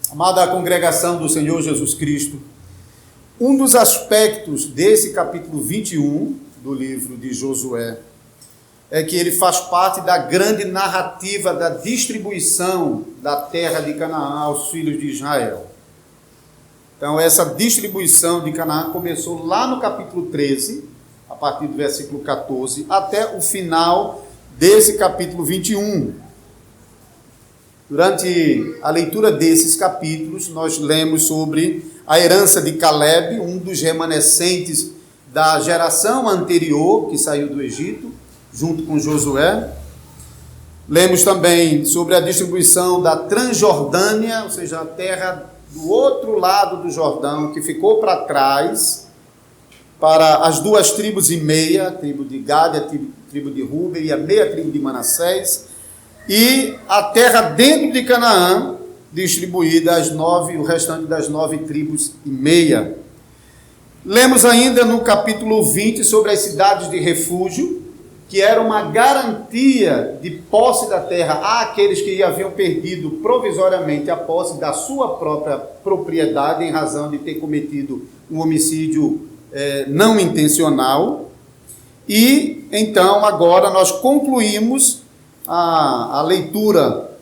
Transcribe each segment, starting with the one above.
Amada congregação do Senhor Jesus Cristo, um dos aspectos desse capítulo 21 do livro de Josué é que ele faz parte da grande narrativa da distribuição da terra de Canaã aos filhos de Israel. Então, essa distribuição de Canaã começou lá no capítulo 13, a partir do versículo 14, até o final desse capítulo 21. Durante a leitura desses capítulos, nós lemos sobre a herança de Caleb, um dos remanescentes da geração anterior que saiu do Egito, junto com Josué. Lemos também sobre a distribuição da Transjordânia, ou seja, a terra do outro lado do Jordão, que ficou para trás, para as duas tribos e meia, a tribo de Gade, a tribo de Ruben e a meia tribo de Manassés, e a terra dentro de Canaã, distribuída o restante das 9 tribos e meia. Lemos ainda no capítulo 20 sobre as cidades de refúgio, que era uma garantia de posse da terra àqueles que haviam perdido provisoriamente a posse da sua própria propriedade em razão de ter cometido um homicídio não intencional. E então agora nós concluímos a leitura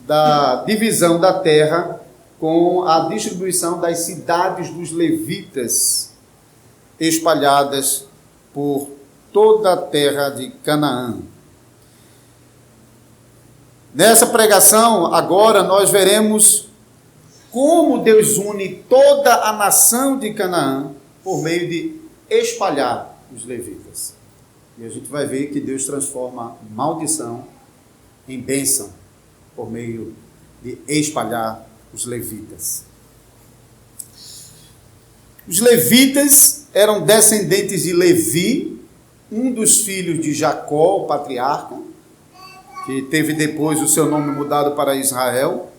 da divisão da terra com a distribuição das cidades dos levitas espalhadas por toda a terra de Canaã. Nessa pregação, agora nós veremos como Deus une toda a nação de Canaã por meio de espalhar os levitas. E a gente vai ver que Deus transforma maldição em bênção por meio de espalhar os levitas. Os levitas eram descendentes de Levi, um dos filhos de Jacó, o patriarca, que teve depois o seu nome mudado para Israel.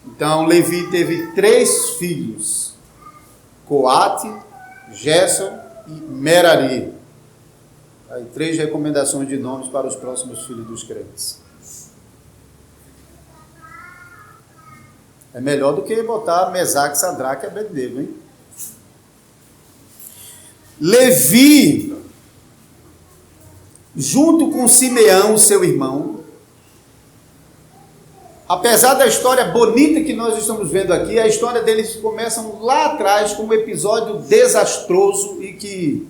Então, Levi teve 3 filhos, Coate, Gerson e Merari. Aí, 3 recomendações de nomes para os próximos filhos dos crentes. É melhor do que botar Mesaque, Sadraque e Abednego, hein? Levi, junto com Simeão, seu irmão, apesar da história bonita que nós estamos vendo aqui, a história deles começa lá atrás com um episódio desastroso e que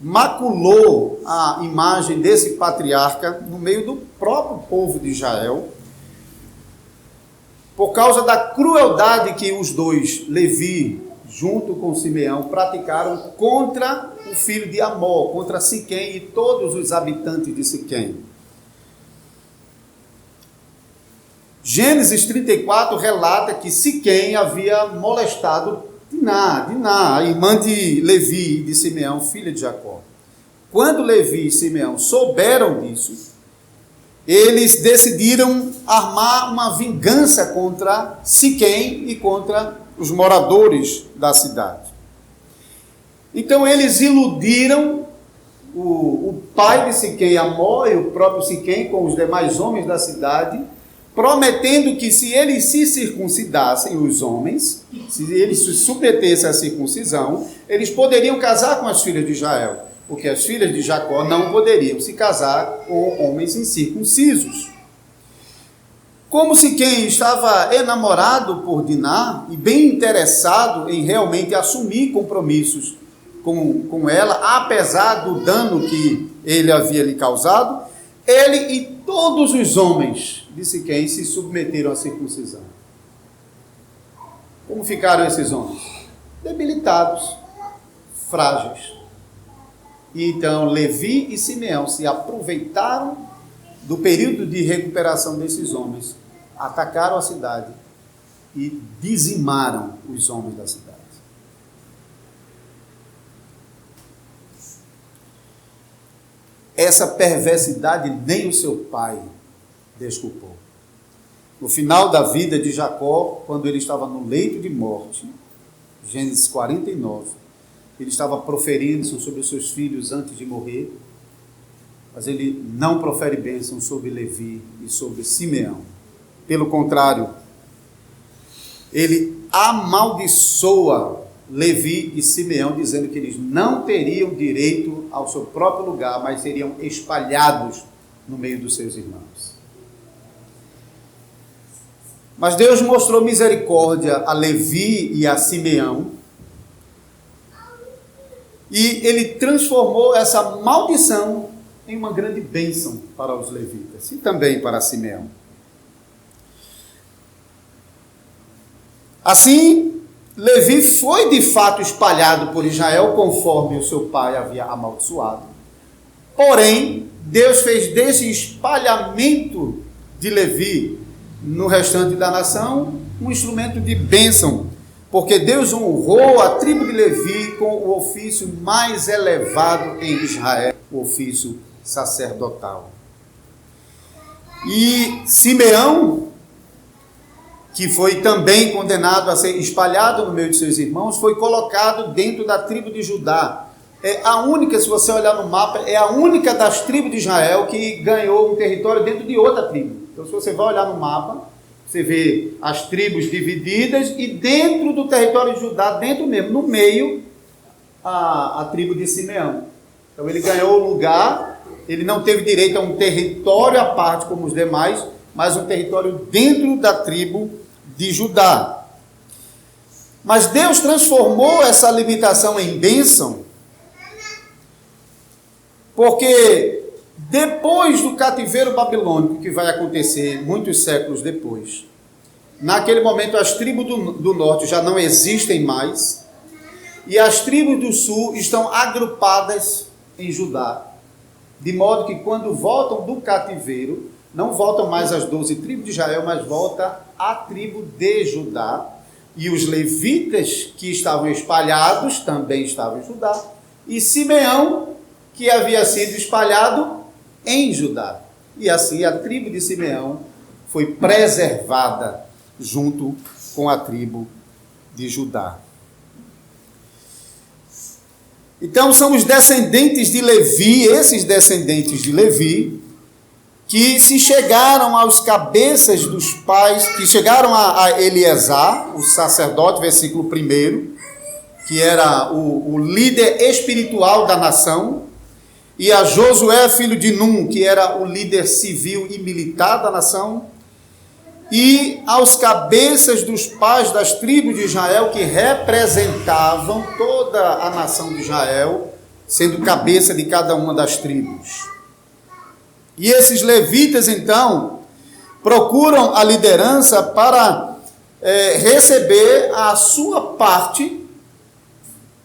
maculou a imagem desse patriarca no meio do próprio povo de Israel, por causa da crueldade que os dois, Levi, junto com Simeão, praticaram contra o filho de Amor, contra Siquém e todos os habitantes de Siquém. Gênesis 34 relata que Siquém havia molestado Diná, a irmã de Levi e de Simeão, filha de Jacó. Quando Levi e Simeão souberam disso, eles decidiram armar uma vingança contra Siquém e contra os moradores da cidade. Então eles iludiram o pai de Siquém, Amor, e o próprio Siquém com os demais homens da cidade, prometendo que se eles se circuncidassem, os homens, se eles se submetessem à circuncisão, eles poderiam casar com as filhas de Israel, porque as filhas de Jacó não poderiam se casar com homens incircuncisos. Como Siquém estava enamorado por Diná e bem interessado em realmente assumir compromissos com ela, apesar do dano que ele havia lhe causado, ele e todos os homens de Siquém se submeteram à circuncisão. Como ficaram esses homens? Debilitados, frágeis. E então Levi e Simeão se aproveitaram do período de recuperação desses homens, atacaram a cidade e dizimaram os homens da cidade. Essa perversidade nem o seu pai desculpou. No final da vida de Jacó, quando ele estava no leito de morte, Gênesis 49, ele estava proferindo sobre os seus filhos antes de morrer, mas ele não profere bênção sobre Levi e sobre Simeão. Pelo contrário, ele amaldiçoa Levi e Simeão, dizendo que eles não teriam direito ao seu próprio lugar, mas seriam espalhados no meio dos seus irmãos. Mas Deus mostrou misericórdia a Levi e a Simeão, e ele transformou essa maldição em uma grande bênção para os levitas e também para Simeão. Assim, Levi foi de fato espalhado por Israel, conforme o seu pai havia amaldiçoado. Porém, Deus fez desse espalhamento de Levi no restante da nação um instrumento de bênção, porque Deus honrou a tribo de Levi com o ofício mais elevado em Israel, o ofício sacerdotal. E Simeão, que foi também condenado a ser espalhado no meio de seus irmãos, foi colocado dentro da tribo de Judá. É a única, se você olhar no mapa, é a única das tribos de Israel que ganhou um território dentro de outra tribo. Então, se você vai olhar no mapa, você vê as tribos divididas e dentro do território de Judá, dentro mesmo, no meio, a tribo de Simeão. Então, ele ganhou o lugar, ele não teve direito a um território à parte como os demais, mas um território dentro da tribo de Judá. Mas Deus transformou essa limitação em bênção, porque depois do cativeiro babilônico, que vai acontecer muitos séculos depois, naquele momento as tribos do norte já não existem mais, e as tribos do sul estão agrupadas em Judá, de modo que quando voltam do cativeiro, não voltam mais as 12 tribos de Israel, mas volta a tribo de Judá. E os levitas que estavam espalhados também estavam em Judá. E Simeão, que havia sido espalhado em Judá. E assim a tribo de Simeão foi preservada junto com a tribo de Judá. Então são os descendentes de Levi, esses descendentes de Levi, que se chegaram aos cabeças dos pais, que chegaram a Eleazar, o sacerdote, versículo 1, que era o líder espiritual da nação, e a Josué, filho de Num, que era o líder civil e militar da nação, e aos cabeças dos pais das tribos de Israel, que representavam toda a nação de Israel, sendo cabeça de cada uma das tribos. E esses levitas, então, procuram a liderança para receber a sua parte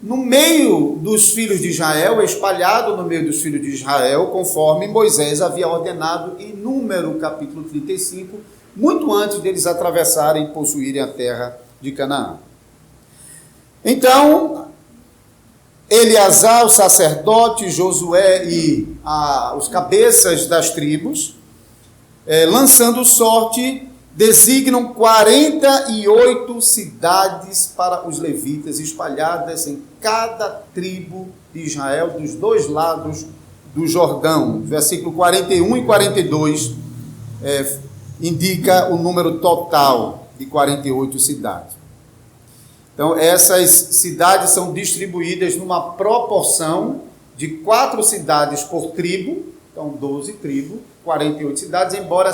no meio dos filhos de Israel, espalhado no meio dos filhos de Israel, conforme Moisés havia ordenado em Número, capítulo 35, muito antes deles atravessarem e possuírem a terra de Canaã. Então, Eleazar, o sacerdote, Josué e os cabeças das tribos, lançando sorte, designam 48 cidades para os levitas, espalhadas em cada tribo de Israel, dos dois lados do Jordão. Versículo 41 e 42 indica o número total de 48 cidades. Então, essas cidades são distribuídas numa proporção de 4 cidades por tribo, então 12 tribos, 48 cidades, embora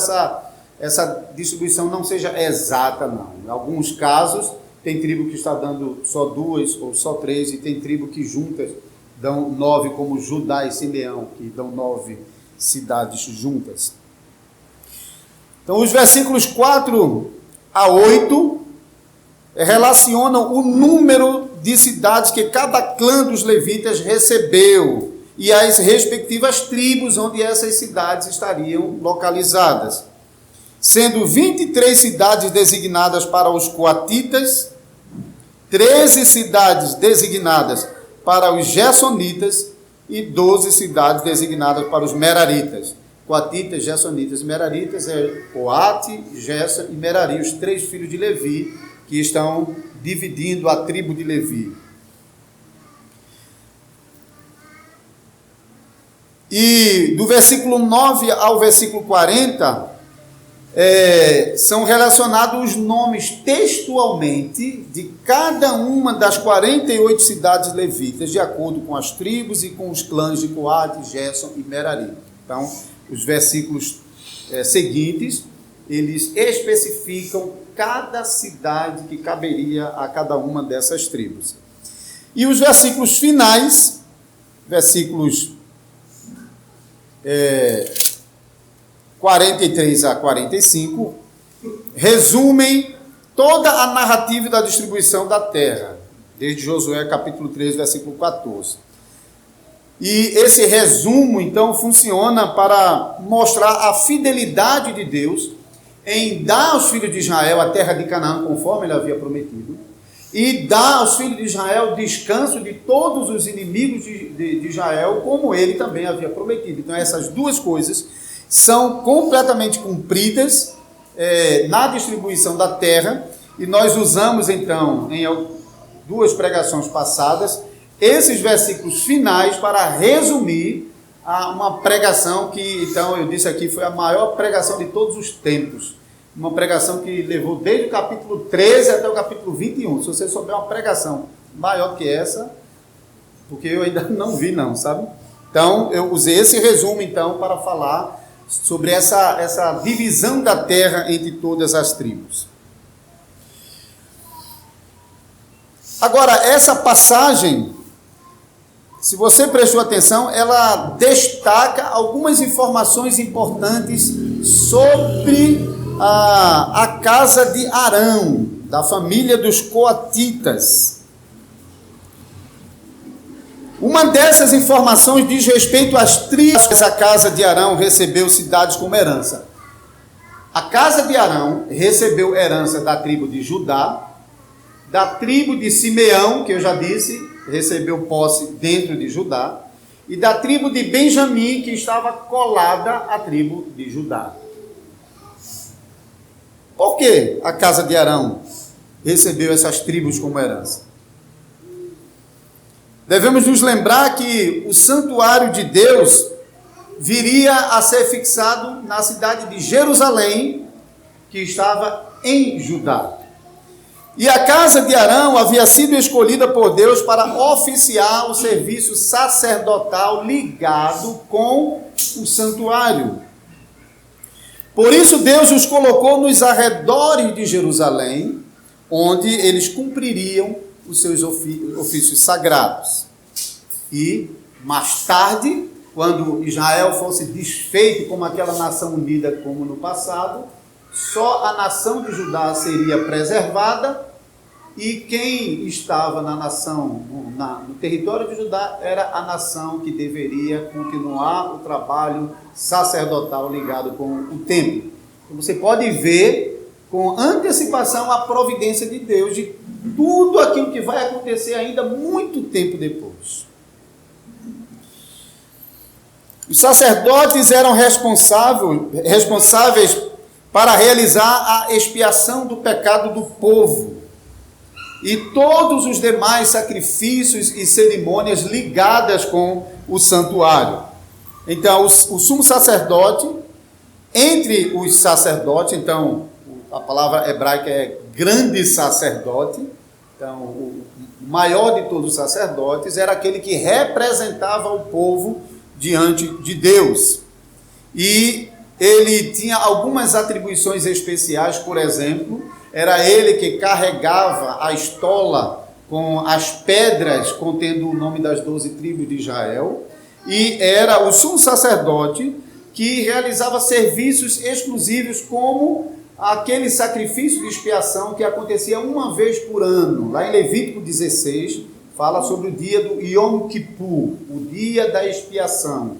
essa distribuição não seja exata, não. Em alguns casos, tem tribo que está dando só 2 ou só 3, e tem tribo que juntas dão 9, como Judá e Simeão, que dão 9 cidades juntas. Então, os versículos 4 a 8 relacionam o número de cidades que cada clã dos levitas recebeu e as respectivas tribos onde essas cidades estariam localizadas, sendo 23 cidades designadas para os coatitas, 13 cidades designadas para os gersonitas e 12 cidades designadas para os meraritas. Coatitas, gersonitas e meraritas é Coate, Gerson e Merari, os 3 filhos de Levi, que estão dividindo a tribo de Levi. E do versículo 9 ao versículo 40, são relacionados os nomes textualmente de cada uma das 48 cidades levitas, de acordo com as tribos e com os clãs de Coate, Gerson e Merari. Então, os versículos seguintes, eles especificam cada cidade que caberia a cada uma dessas tribos. E os versículos finais, versículos 43 a 45, resumem toda a narrativa da distribuição da terra, desde Josué capítulo 3, versículo 14. E esse resumo, então, funciona para mostrar a fidelidade de Deus em dar aos filhos de Israel a terra de Canaã, conforme ele havia prometido, e dar aos filhos de Israel descanso de todos os inimigos de Israel, como ele também havia prometido. Então, essas duas coisas são completamente cumpridas na distribuição da terra, e nós usamos, então, em duas pregações passadas, esses versículos finais para resumir uma pregação que, então, eu disse aqui, foi a maior pregação de todos os tempos. Uma pregação que levou desde o capítulo 13 até o capítulo 21. Se você souber uma pregação maior que essa, porque eu ainda não vi não, sabe? Então, eu usei esse resumo, então, para falar sobre essa divisão da terra entre todas as tribos. Agora, essa passagem, se você prestou atenção, ela destaca algumas informações importantes sobre a casa de Arão, da família dos coatitas. Uma dessas informações diz respeito às tribos que a casa de Arão recebeu cidades como herança. A casa de Arão recebeu herança da tribo de Judá, da tribo de Simeão, que eu já disse, recebeu posse dentro de Judá, e da tribo de Benjamim, que estava colada à tribo de Judá. Por que a casa de Arão recebeu essas tribos como herança? Devemos nos lembrar que o santuário de Deus viria a ser fixado na cidade de Jerusalém, que estava em Judá. E a casa de Arão havia sido escolhida por Deus para oficiar o serviço sacerdotal ligado com o santuário. Por isso Deus os colocou nos arredores de Jerusalém, onde eles cumpririam os seus ofícios sagrados. E, mais tarde, quando Israel fosse desfeito como aquela nação unida como no passado, só a nação de Judá seria preservada, e quem estava na nação, no território de Judá, era a nação que deveria continuar o trabalho sacerdotal ligado com o templo. Então, você pode ver com antecipação a providência de Deus de tudo aquilo que vai acontecer ainda muito tempo depois. Os sacerdotes eram responsáveis para realizar a expiação do pecado do povo e todos os demais sacrifícios e cerimônias ligadas com o santuário. Então, o sumo sacerdote, entre os sacerdotes, então, a palavra hebraica é grande sacerdote, então, o maior de todos os sacerdotes era aquele que representava o povo diante de Deus. E ele tinha algumas atribuições especiais, por exemplo, era ele que carregava a estola com as pedras contendo o nome das 12 tribos de Israel, e era o sumo sacerdote que realizava serviços exclusivos como aquele sacrifício de expiação que acontecia uma vez por ano. Lá em Levítico 16, fala sobre o dia do Yom Kippur, o dia da expiação.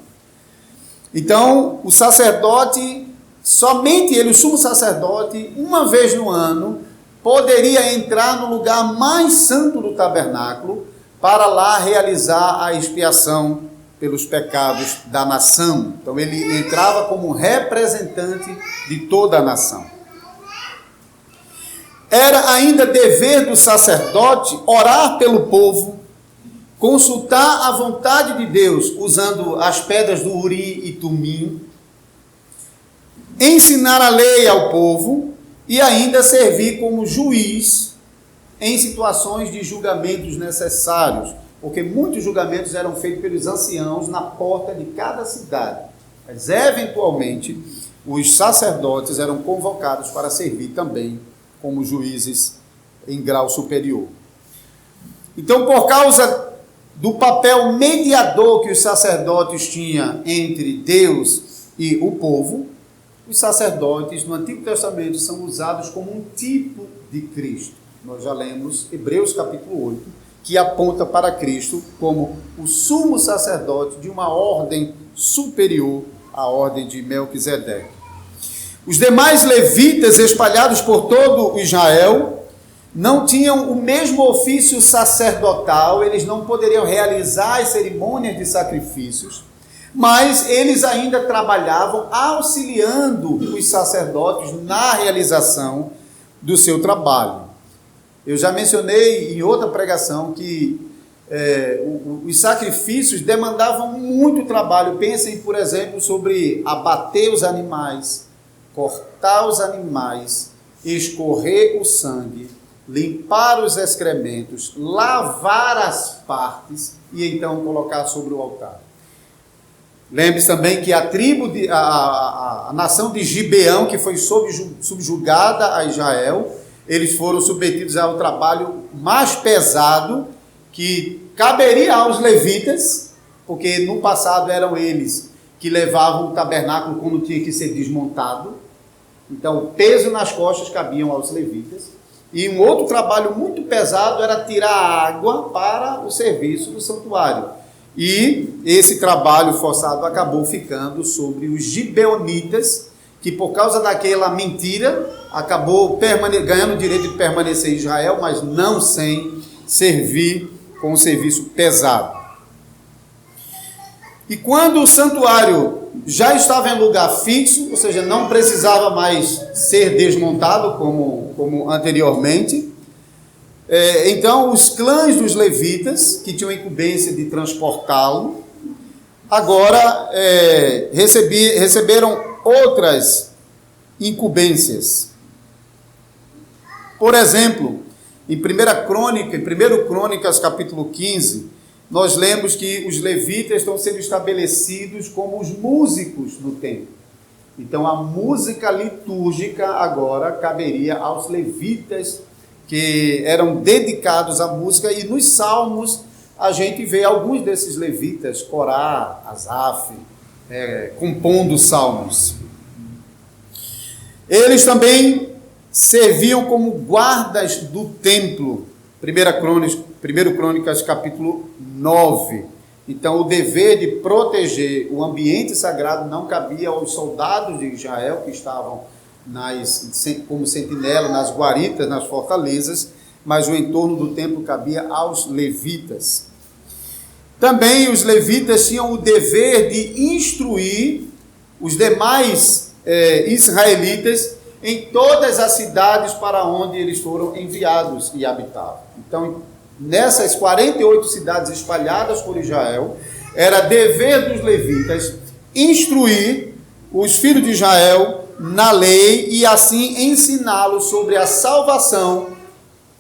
Então, o sacerdote, somente ele, o sumo sacerdote, uma vez no ano, poderia entrar no lugar mais santo do tabernáculo para lá realizar a expiação pelos pecados da nação. Então, ele entrava como representante de toda a nação. Era ainda dever do sacerdote orar pelo povo, consultar a vontade de Deus usando as pedras do Urim e Tumim, ensinar a lei ao povo e ainda servir como juiz em situações de julgamentos necessários, porque muitos julgamentos eram feitos pelos anciãos na porta de cada cidade, mas eventualmente os sacerdotes eram convocados para servir também como juízes em grau superior. Então, por causa do papel mediador que os sacerdotes tinham entre Deus e o povo, os sacerdotes no Antigo Testamento são usados como um tipo de Cristo. Nós já lemos Hebreus capítulo 8, que aponta para Cristo como o sumo sacerdote de uma ordem superior à ordem de Melquisedeque. Os demais levitas espalhados por todo Israel não tinham o mesmo ofício sacerdotal, eles não poderiam realizar as cerimônias de sacrifícios, mas eles ainda trabalhavam auxiliando os sacerdotes na realização do seu trabalho. Eu já mencionei em outra pregação que os sacrifícios demandavam muito trabalho. Pensem, por exemplo, sobre abater os animais, cortar os animais, escorrer o sangue, limpar os excrementos, lavar as partes e então colocar sobre o altar. Lembre-se também que a nação de Gibeão, que foi subjugada a Israel, eles foram submetidos ao trabalho mais pesado que caberia aos levitas, porque no passado eram eles que levavam o tabernáculo quando tinha que ser desmontado. Então, o peso nas costas cabiam aos levitas. E um outro trabalho muito pesado era tirar água para o serviço do santuário. E esse trabalho forçado acabou ficando sobre os gibeonitas, que por causa daquela mentira, acabou ganhando o direito de permanecer em Israel, mas não sem servir com um serviço pesado. E quando o santuário já estava em lugar fixo, ou seja, não precisava mais ser desmontado como anteriormente, então os clãs dos levitas, que tinham a incumbência de transportá-lo, agora receberam outras incumbências. Por exemplo, em 1 Crônicas capítulo 15, nós lemos que os levitas estão sendo estabelecidos como os músicos no templo. Então a música litúrgica agora caberia aos levitas que eram dedicados à música, e nos salmos a gente vê alguns desses levitas, Corá, Asaf, compondo salmos. Eles também serviam como guardas do templo. 1 Crônicas capítulo 9. Então o dever de proteger o ambiente sagrado não cabia aos soldados de Israel que estavam como sentinela nas guaritas, nas fortalezas, mas o entorno do templo cabia aos levitas. Também os levitas tinham o dever de instruir os demais israelitas em todas as cidades para onde eles foram enviados e habitavam. Então, nessas 48 cidades espalhadas por Israel, era dever dos levitas instruir os filhos de Israel na lei e assim ensiná-los sobre a salvação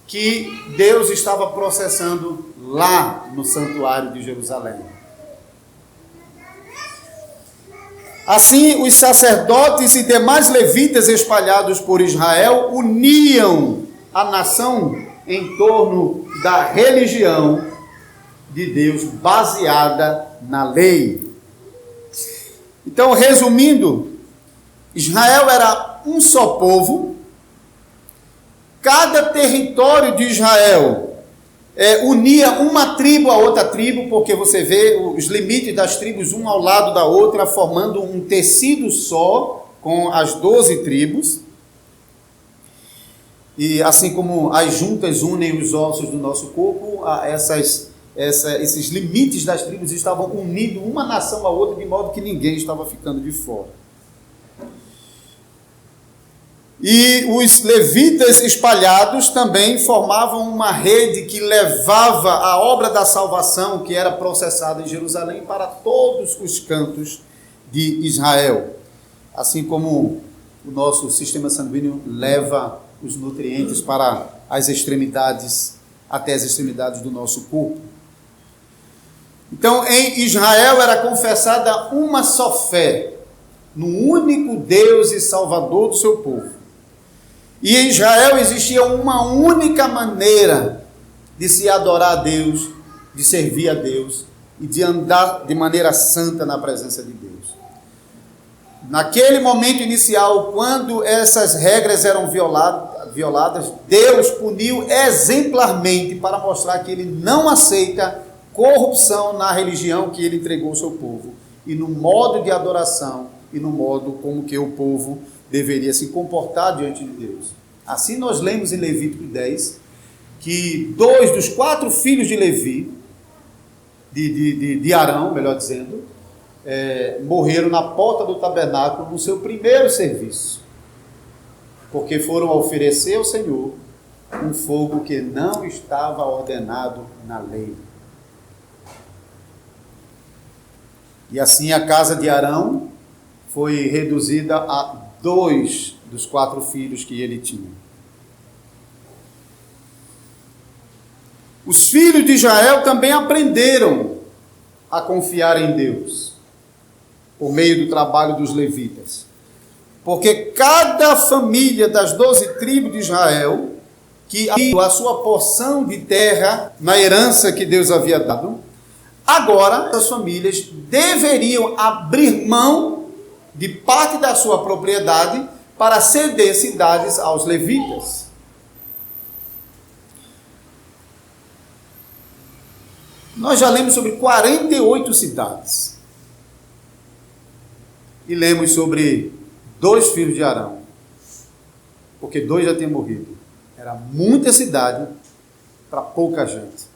que Deus estava processando lá no santuário de Jerusalém. Assim, os sacerdotes e demais levitas espalhados por Israel uniam a nação em torno da religião de Deus baseada na lei. Então, resumindo, Israel era um só povo. Cada território de Israel unia uma tribo a outra tribo, porque você vê os limites das tribos um ao lado da outra, formando um tecido só com as 12 tribos. E assim como as juntas unem os ossos do nosso corpo, esses limites das tribos estavam unindo uma nação a outra, de modo que ninguém estava ficando de fora. E os levitas espalhados também formavam uma rede que levava a obra da salvação que era processada em Jerusalém para todos os cantos de Israel. Assim como o nosso sistema sanguíneo leva os nutrientes para as extremidades, até as extremidades do nosso corpo. Então, em Israel era confessada uma só fé, no único Deus e Salvador do seu povo. E em Israel existia uma única maneira de se adorar a Deus, de servir a Deus e de andar de maneira santa na presença de Deus. Naquele momento inicial, quando essas regras eram violadas, Deus puniu exemplarmente para mostrar que ele não aceita corrupção na religião que ele entregou ao seu povo e no modo de adoração e no modo como que o povo deveria se comportar diante de Deus. Assim nós lemos em Levítico 10 que 2 dos 4 filhos de Levi, de Arão, melhor dizendo, morreram na porta do tabernáculo no seu primeiro serviço, porque foram oferecer ao Senhor um fogo que não estava ordenado na lei. E assim a casa de Arão foi reduzida a 2 dos 4 filhos que ele tinha. Os filhos de Israel também aprenderam a confiar em Deus, por meio do trabalho dos levitas. Porque cada família das 12 tribos de Israel, que havia a sua porção de terra na herança que Deus havia dado, agora as famílias deveriam abrir mão de parte da sua propriedade para ceder cidades aos levitas. Nós já lemos sobre 48 cidades. E lemos sobre 2 filhos de Arão, porque 2 já tinham morrido. Era muita cidade para pouca gente.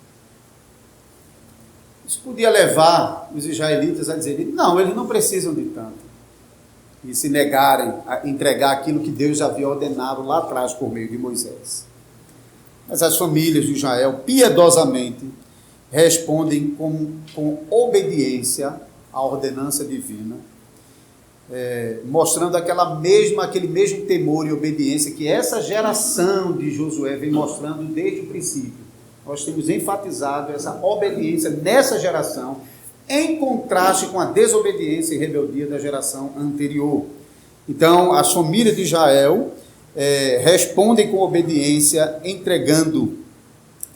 Isso podia levar os israelitas a dizerem, não, eles não precisam de tanto. E se negarem a entregar aquilo que Deus já havia ordenado lá atrás por meio de Moisés. Mas as famílias de Israel, piedosamente, respondem com obediência à ordenança divina, mostrando aquele mesmo temor e obediência que essa geração de Josué vem mostrando desde o princípio. Nós temos enfatizado essa obediência nessa geração, em contraste com a desobediência e rebeldia da geração anterior. Então, as famílias de Israel respondem com obediência, entregando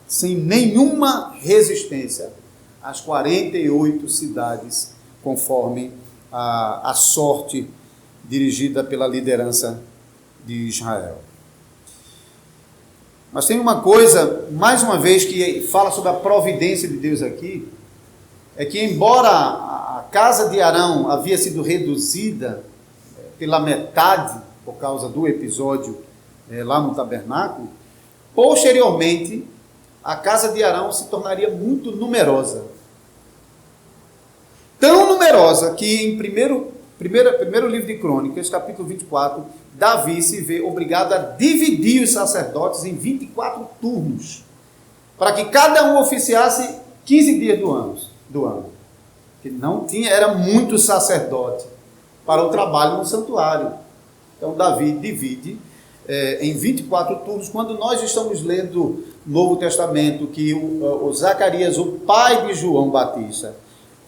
sem nenhuma resistência as 48 cidades, conforme a sorte dirigida pela liderança de Israel. Mas tem uma coisa, mais uma vez, que fala sobre a providência de Deus aqui, é que embora a casa de Arão havia sido reduzida pela metade, por causa do episódio lá no tabernáculo, posteriormente, a casa de Arão se tornaria muito numerosa. Tão numerosa que em primeiro livro de Crônicas, capítulo 24, Davi se vê obrigado a dividir os sacerdotes em 24 turnos, para que cada um oficiasse 15 dias do ano. Que não tinha, era muito sacerdote para o trabalho no santuário. Então Davi divide em 24 turnos. Quando nós estamos lendo Novo Testamento, que o Zacarias, o pai de João Batista,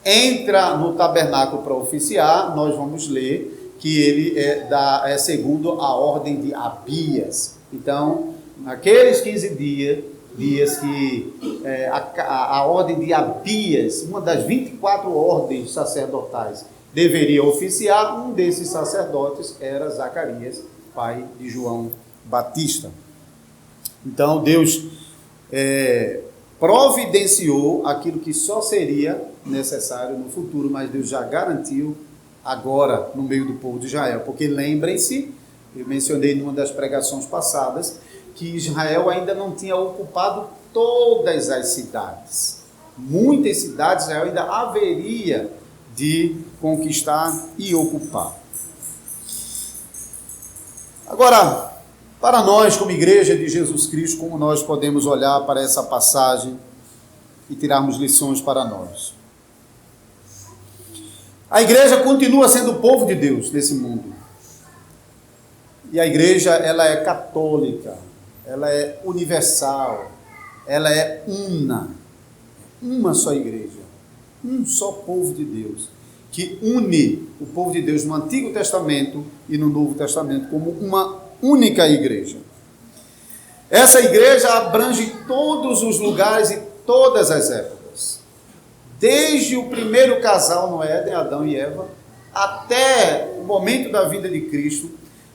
entra no tabernáculo para oficiar, nós vamos ler que ele é segundo a ordem de Abias. Então, naqueles 15 dias que a ordem de Abias, uma das 24 ordens sacerdotais, deveria oficiar, um desses sacerdotes era Zacarias, pai de João Batista. Então, Deus providenciou aquilo que só seria necessário no futuro, mas Deus já garantiu agora no meio do povo de Israel. Porque lembrem-se, eu mencionei numa das pregações passadas, que Israel ainda não tinha ocupado todas as cidades. Muitas cidades Israel ainda haveria de conquistar e ocupar. Agora, para nós, como igreja de Jesus Cristo, como nós podemos olhar para essa passagem e tirarmos lições para nós? A igreja continua sendo o povo de Deus nesse mundo. E a igreja, ela é católica, ela é universal, ela é uma só igreja, um só povo de Deus, que une o povo de Deus no Antigo Testamento e no Novo Testamento como uma única igreja. Essa igreja abrange todos os lugares e todas as épocas, desde o primeiro casal no Éden, Adão e Eva, até o momento da vinda de Cristo,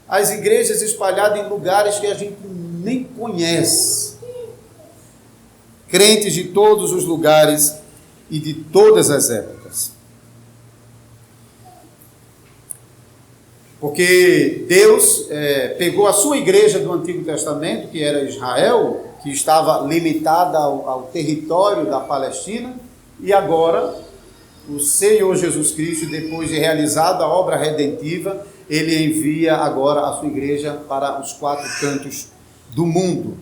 as igrejas espalhadas em lugares que a gente nem conhece, crentes de todos os lugares e de todas as épocas. Porque Deus pegou a sua igreja do Antigo Testamento, que era Israel, que estava limitada ao território da Palestina, e agora o Senhor Jesus Cristo, depois de realizada a obra redentiva, ele envia agora a sua igreja para os 4 cantos do mundo.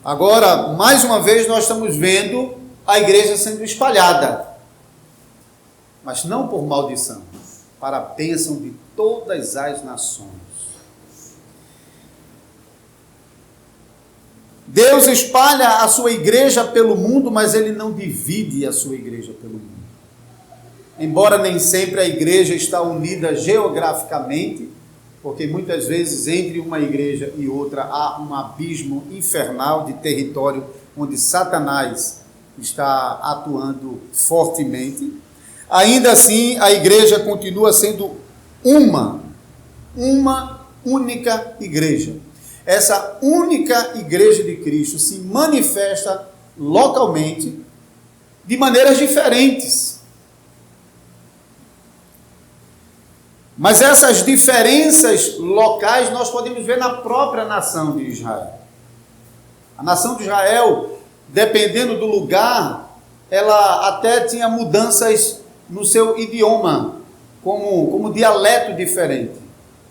Agora, mais uma vez, nós estamos vendo a igreja sendo espalhada, mas não por maldição, para a bênção de todas as nações. Deus espalha a sua igreja pelo mundo, mas ele não divide a sua igreja pelo mundo. Embora nem sempre a igreja está unida geograficamente, porque muitas vezes entre uma igreja e outra há um abismo infernal de território onde Satanás está atuando fortemente, ainda assim a igreja continua sendo uma única igreja. Essa única igreja de Cristo se manifesta localmente de maneiras diferentes. Mas essas diferenças locais nós podemos ver na própria nação de Israel. A nação de Israel, dependendo do lugar, ela até tinha mudanças no seu idioma, como dialeto diferente.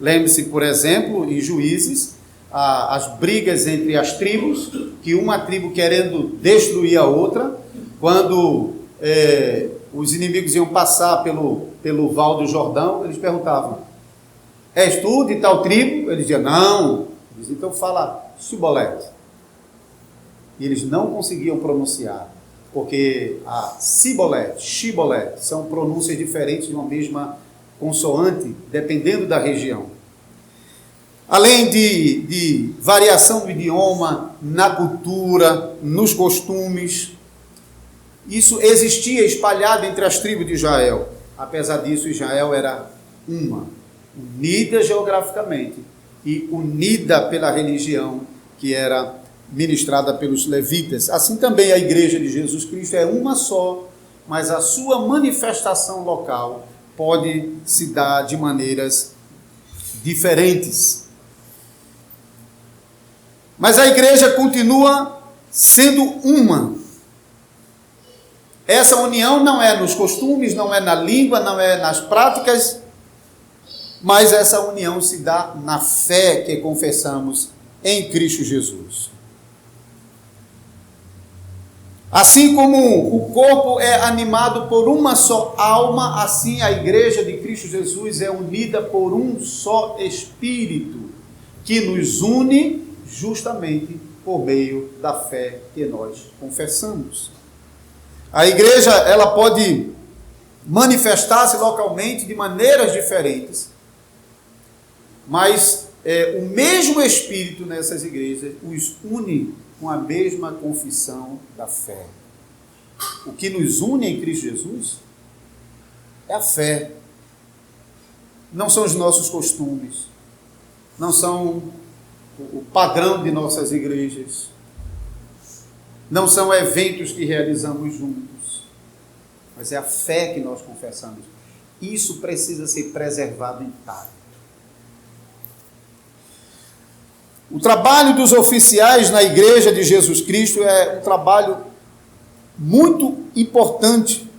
Lembre-se, por exemplo, em Juízes, as brigas entre as tribos, que uma tribo querendo destruir a outra, quando os inimigos iam passar pelo Val do Jordão, eles perguntavam: és tu de tal tribo? Eles diziam: não. Eles, então fala Sibolete. E eles não conseguiam pronunciar, porque a Sibolete, Shibolete, são pronúncias diferentes de uma mesma consoante, dependendo da região. Além de variação do idioma, na cultura, nos costumes, isso existia espalhado entre as tribos de Israel. Apesar disso, Israel era unida geograficamente e unida pela religião que era ministrada pelos levitas. Assim também a igreja de Jesus Cristo é uma só, mas a sua manifestação local pode se dar de maneiras diferentes. Mas a igreja continua sendo uma. Essa união não é nos costumes, não é na língua, não é nas práticas, mas essa união se dá na fé que confessamos em Cristo Jesus. Assim como o corpo é animado por uma só alma, assim a igreja de Cristo Jesus é unida por um só Espírito, que nos une justamente por meio da fé que nós confessamos. A igreja, ela pode manifestar-se localmente de maneiras diferentes, mas o mesmo Espírito nessas igrejas os une com a mesma confissão da fé. O que nos une em Cristo Jesus é a fé. Não são os nossos costumes, não são o padrão de nossas igrejas, não são eventos que realizamos juntos, mas é a fé que nós confessamos. Isso precisa ser preservado intacto. O trabalho dos oficiais na igreja de Jesus Cristo é um trabalho muito importante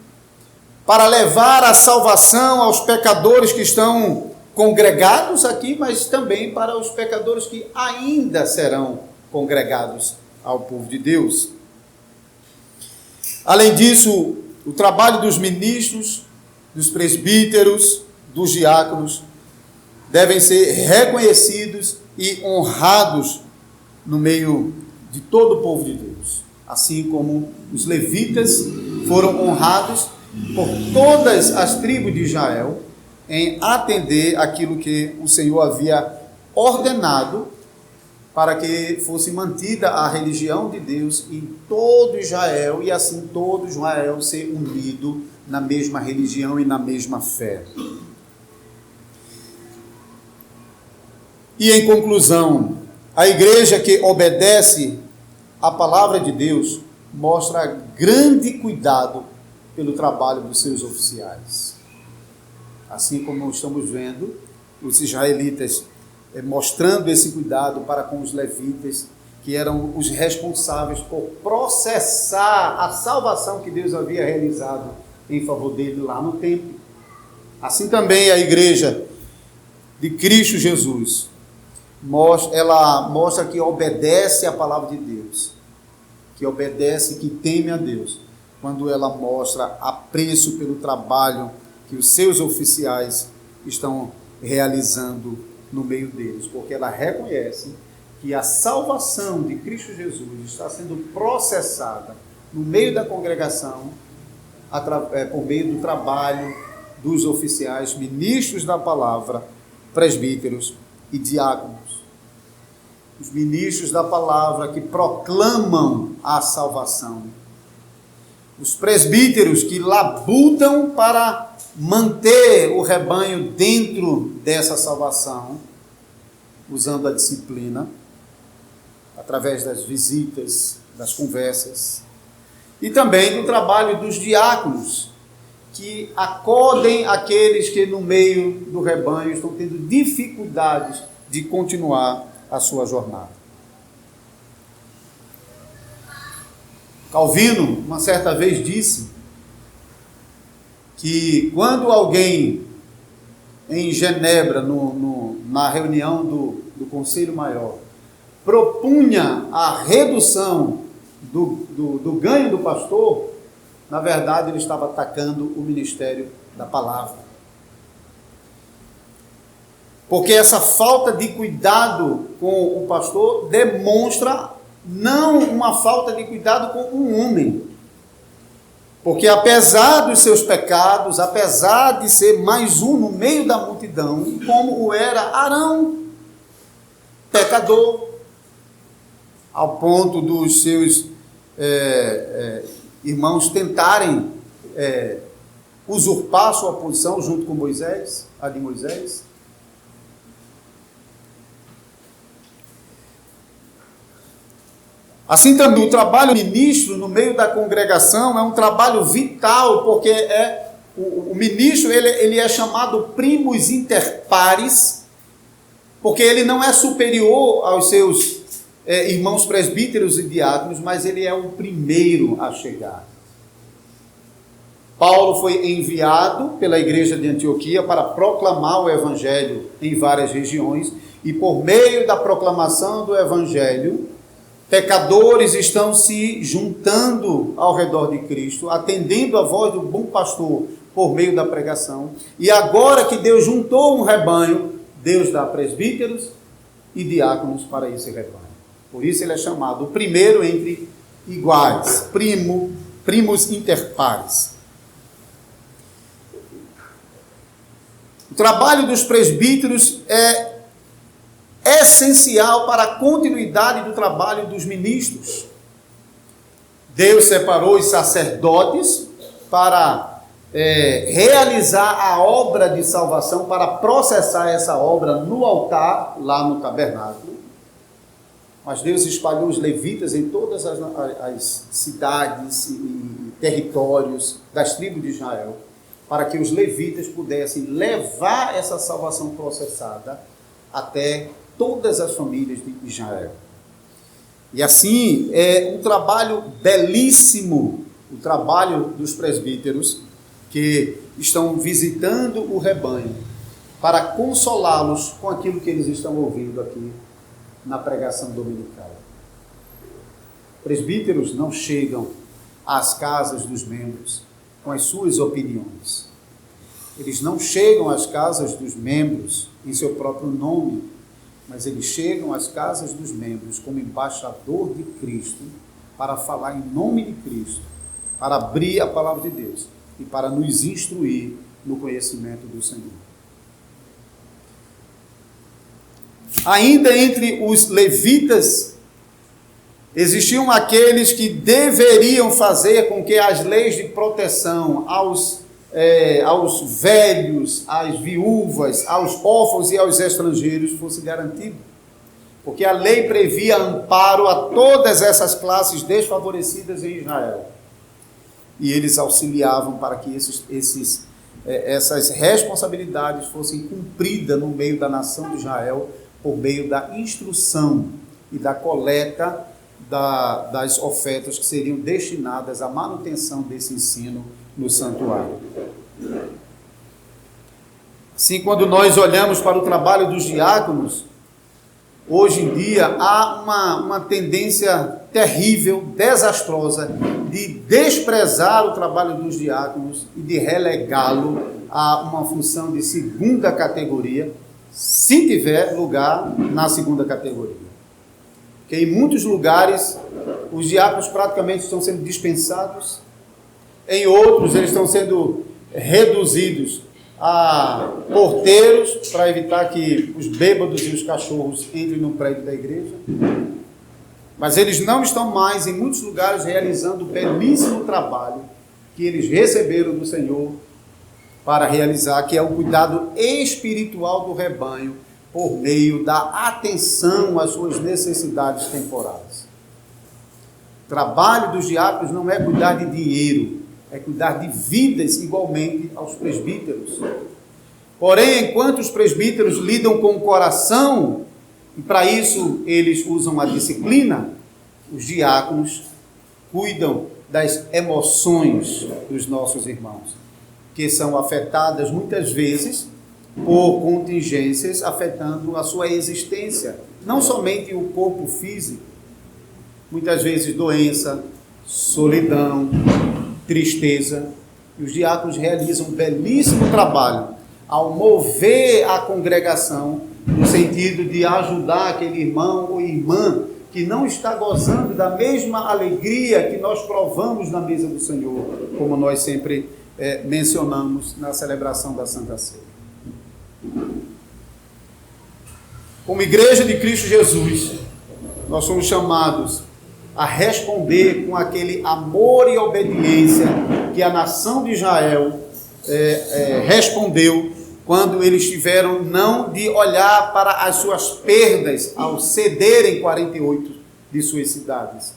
para levar a salvação aos pecadores que estão congregados aqui, mas também para os pecadores que ainda serão congregados ao povo de Deus. Além disso, o trabalho dos ministros, dos presbíteros, dos diáconos devem ser reconhecidos e honrados no meio de todo o povo de Deus, assim como os levitas foram honrados por todas as tribos de Israel em atender aquilo que o Senhor havia ordenado para que fosse mantida a religião de Deus em todo Israel, e assim todo Israel ser unido na mesma religião e na mesma fé. E em conclusão, a igreja que obedece à palavra de Deus mostra grande cuidado pelo trabalho dos seus oficiais. Assim como estamos vendo os israelitas mostrando esse cuidado para com os levitas, que eram os responsáveis por processar a salvação que Deus havia realizado em favor dele lá no templo. Assim também a igreja de Cristo Jesus, ela mostra que obedece à palavra de Deus, que obedece, que teme a Deus, quando ela mostra apreço pelo trabalho que os seus oficiais estão realizando no meio deles, porque ela reconhece que a salvação de Cristo Jesus está sendo processada no meio da congregação, por meio do trabalho dos oficiais, ministros da palavra, presbíteros e diáconos. Os ministros da palavra que proclamam a salvação. Os presbíteros que labutam para manter o rebanho dentro dessa salvação, usando a disciplina, através das visitas, das conversas, e também do trabalho dos diáconos, que acodem aqueles que no meio do rebanho estão tendo dificuldades de continuar a sua jornada. Calvino, uma certa vez, disse que quando alguém em Genebra, na reunião do Conselho Maior, propunha a redução do ganho do pastor, na verdade ele estava atacando o ministério da palavra. Porque essa falta de cuidado com o pastor demonstra não uma falta de cuidado com um homem. Porque apesar dos seus pecados, apesar de ser mais um no meio da multidão, como o era Arão, pecador, ao ponto dos seus irmãos tentarem usurpar sua posição junto com Moisés, a de Moisés. Assim também o trabalho do ministro no meio da congregação é um trabalho vital, porque o ministro ele é chamado primus inter pares, porque ele não é superior aos seus irmãos presbíteros e diáconos, mas ele é o primeiro a chegar. Paulo foi enviado pela igreja de Antioquia para proclamar o evangelho em várias regiões, e por meio da proclamação do evangelho, pecadores estão se juntando ao redor de Cristo, atendendo a voz do bom pastor por meio da pregação. E agora que Deus juntou um rebanho, Deus dá presbíteros e diáconos para esse rebanho. Por isso ele é chamado o primeiro entre iguais, primus inter pares. O trabalho dos presbíteros é essencial para a continuidade do trabalho dos ministros. Deus separou os sacerdotes para realizar a obra de salvação, para processar essa obra no altar, lá no tabernáculo. Mas Deus espalhou os levitas em todas as cidades e territórios das tribos de Israel, para que os levitas pudessem levar essa salvação processada até todas as famílias de Israel. E assim é um trabalho belíssimo, o trabalho dos presbíteros que estão visitando o rebanho para consolá-los com aquilo que eles estão ouvindo aqui na pregação dominical. Presbíteros não chegam às casas dos membros com as suas opiniões. Eles não chegam às casas dos membros em seu próprio nome, mas eles chegam às casas dos membros como embaixador de Cristo, para falar em nome de Cristo, para abrir a palavra de Deus e para nos instruir no conhecimento do Senhor. Ainda entre os levitas, existiam aqueles que deveriam fazer com que as leis de proteção aos velhos, às viúvas, aos órfãos e aos estrangeiros fosse garantido. Porque a lei previa amparo a todas essas classes desfavorecidas em Israel. E eles auxiliavam para que essas responsabilidades fossem cumpridas no meio da nação de Israel, por meio da instrução e da coleta das ofertas que seriam destinadas à manutenção desse ensino no santuário. Assim, quando nós olhamos para o trabalho dos diáconos, hoje em dia há uma tendência terrível, desastrosa, de desprezar o trabalho dos diáconos e de relegá-lo a uma função de segunda categoria, se tiver lugar na segunda categoria. Porque em muitos lugares os diáconos praticamente estão sendo dispensados, em outros eles estão sendo reduzidos a porteiros para evitar que os bêbados e os cachorros entrem no prédio da igreja. Mas eles não estão mais em muitos lugares realizando o belíssimo trabalho que eles receberam do Senhor para realizar, que é o cuidado espiritual do rebanho por meio da atenção às suas necessidades temporais. O trabalho dos diáconos não é cuidar de dinheiro, é cuidar de vidas igualmente aos presbíteros. Porém, enquanto os presbíteros lidam com o coração, e para isso eles usam a disciplina, os diáconos cuidam das emoções dos nossos irmãos, que são afetadas muitas vezes por contingências afetando a sua existência, não somente o corpo físico, muitas vezes doença, solidão, tristeza. E os diáconos realizam um belíssimo trabalho ao mover a congregação no sentido de ajudar aquele irmão ou irmã que não está gozando da mesma alegria que nós provamos na mesa do Senhor, como nós sempre mencionamos na celebração da Santa Ceia. Como Igreja de Cristo Jesus, nós somos chamados a responder com aquele amor e obediência que a nação de Israel respondeu quando eles tiveram não de olhar para as suas perdas ao cederem 48 de suas cidades,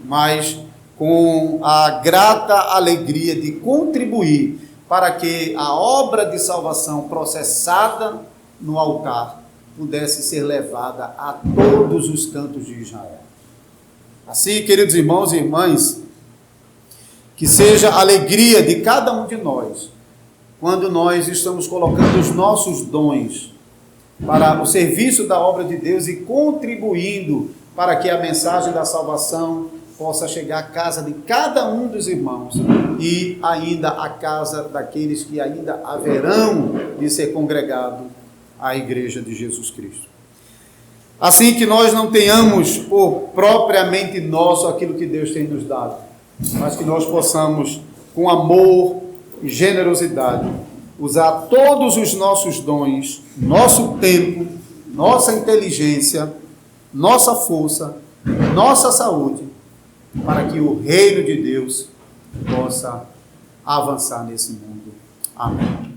mas com a grata alegria de contribuir para que a obra de salvação processada no altar pudesse ser levada a todos os cantos de Israel. Assim, queridos irmãos e irmãs, que seja a alegria de cada um de nós, quando nós estamos colocando os nossos dons para o serviço da obra de Deus e contribuindo para que a mensagem da salvação possa chegar à casa de cada um dos irmãos e ainda à casa daqueles que ainda haverão de ser congregados à Igreja de Jesus Cristo. Assim, que nós não tenhamos por propriamente nosso aquilo que Deus tem nos dado, mas que nós possamos, com amor e generosidade, usar todos os nossos dons, nosso tempo, nossa inteligência, nossa força, nossa saúde, para que o reino de Deus possa avançar nesse mundo. Amém.